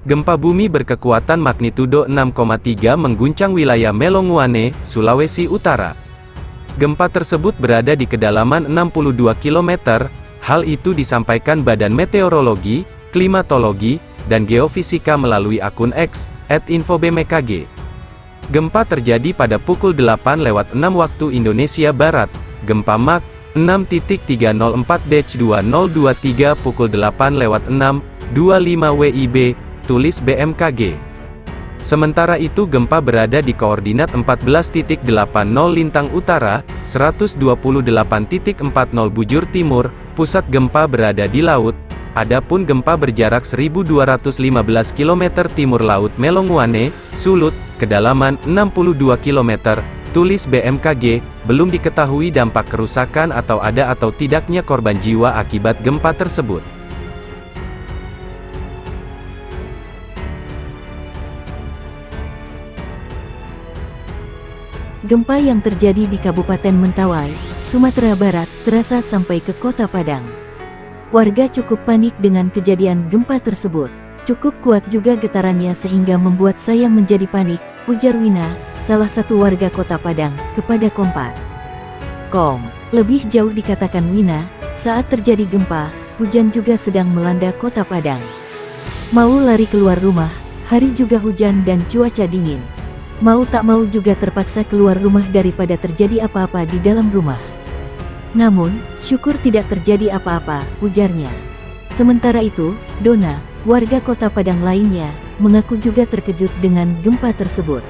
Gempa bumi berkekuatan magnitudo 6,3 mengguncang wilayah Melonguane, Sulawesi Utara. Gempa tersebut berada di kedalaman 62 km, hal itu disampaikan Badan Meteorologi, Klimatologi, dan Geofisika melalui akun X, @infobmkg. Gempa terjadi pada pukul 8:06 waktu Indonesia Barat. Gempa Mach 6.304-2023 pukul 8:06.25 WIB, tulis BMKG. Sementara itu gempa berada di koordinat 14.80 lintang utara, 128.40 bujur timur, pusat gempa berada di laut. Adapun gempa berjarak 1215 km timur laut Melonguane, Sulut, kedalaman 62 km, tulis BMKG, belum diketahui dampak kerusakan atau ada atau tidaknya korban jiwa akibat gempa tersebut. Gempa yang terjadi di Kabupaten Mentawai, Sumatera Barat, terasa sampai ke Kota Padang. Warga cukup panik dengan kejadian gempa tersebut. Cukup kuat juga getarannya sehingga membuat saya menjadi panik, ujar Wina, salah satu warga Kota Padang, kepada Kompas. Lebih jauh dikatakan Wina, saat terjadi gempa, hujan juga sedang melanda Kota Padang. Mau lari keluar rumah, hari juga hujan dan cuaca dingin. Mau tak mau juga terpaksa keluar rumah daripada terjadi apa-apa di dalam rumah. Namun, syukur tidak terjadi apa-apa, ujarnya. Sementara itu, Dona, warga Kota Padang lainnya, mengaku juga terkejut dengan gempa tersebut.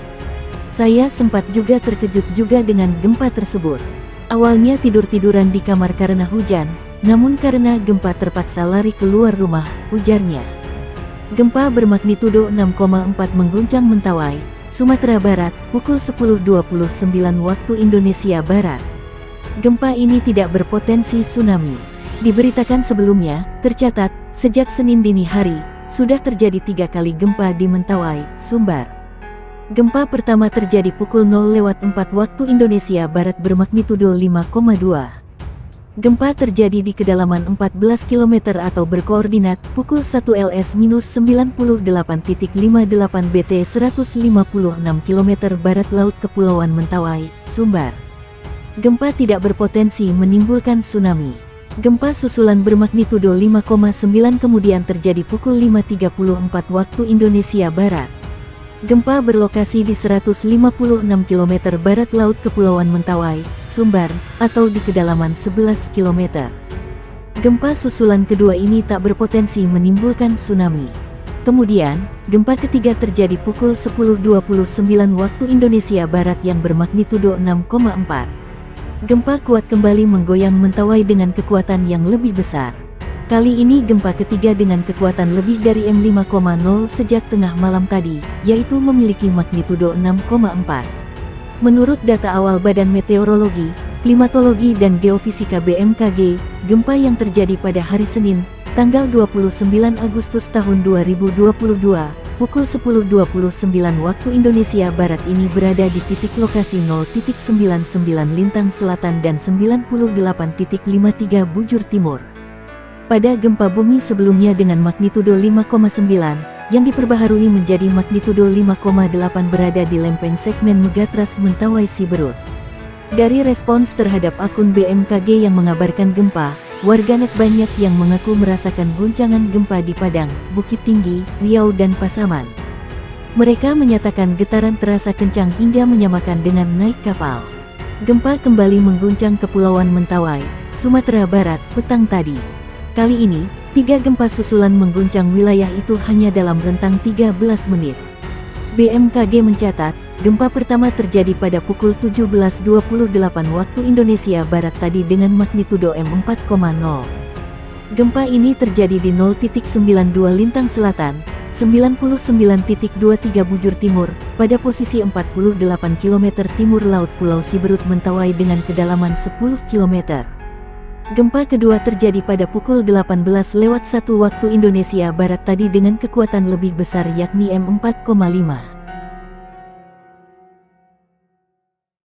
Saya sempat juga terkejut juga dengan gempa tersebut. Awalnya tidur-tiduran di kamar karena hujan, namun karena gempa terpaksa lari keluar rumah, ujarnya. Gempa bermagnitudo 6,4 mengguncang Mentawai, Sumatera Barat, pukul 10.29 waktu Indonesia Barat. Gempa ini tidak berpotensi tsunami. Diberitakan sebelumnya, tercatat, sejak Senin dini hari, sudah terjadi 3 kali gempa di Mentawai, Sumbar. Gempa pertama terjadi pukul 0:04 waktu Indonesia Barat bermagnitudo 5,2. Gempa terjadi di kedalaman 14 km atau berkoordinat pukul 1 LS-98.58 BT 156 km barat laut Kepulauan Mentawai, Sumbar. Gempa tidak berpotensi menimbulkan tsunami. Gempa susulan bermagnitudo 5,9 kemudian terjadi pukul 5.34 waktu Indonesia Barat. Gempa berlokasi di 156 km barat laut Kepulauan Mentawai, Sumbar, atau di kedalaman 11 km. Gempa susulan kedua ini tak berpotensi menimbulkan tsunami. Kemudian, gempa ketiga terjadi pukul 10.29 waktu Indonesia Barat yang bermagnitudo 6,4. Gempa kuat kembali menggoyang Mentawai dengan kekuatan yang lebih besar. Kali ini gempa ketiga dengan kekuatan lebih dari M5,0 sejak tengah malam tadi, yaitu memiliki magnitudo 6,4. Menurut data awal Badan Meteorologi, Klimatologi dan Geofisika BMKG, gempa yang terjadi pada hari Senin, tanggal 29 Agustus tahun 2022, pukul 10.29 waktu Indonesia Barat ini berada di titik lokasi 0.99 lintang selatan dan 98.53 bujur timur. Pada gempa bumi sebelumnya dengan magnitudo 5,9, yang diperbaharui menjadi magnitudo 5,8 berada di lempeng segmen Megatras Mentawai Siberut. Dari respons terhadap akun BMKG yang mengabarkan gempa, warganet banyak yang mengaku merasakan guncangan gempa di Padang, Bukit Tinggi, Riau dan Pasaman. Mereka menyatakan getaran terasa kencang hingga menyamakan dengan naik kapal. Gempa kembali mengguncang Kepulauan Mentawai, Sumatera Barat, petang tadi. Kali ini, 3 gempa susulan mengguncang wilayah itu hanya dalam rentang 13 menit. BMKG mencatat, gempa pertama terjadi pada pukul 17.28 waktu Indonesia Barat tadi dengan magnitudo M4,0. Gempa ini terjadi di 0.92 lintang selatan, 99.23 bujur timur, pada posisi 48 km timur laut Pulau Siberut Mentawai dengan kedalaman 10 km. Gempa kedua terjadi pada pukul 18:01 waktu Indonesia Barat tadi dengan kekuatan lebih besar yakni M4,5.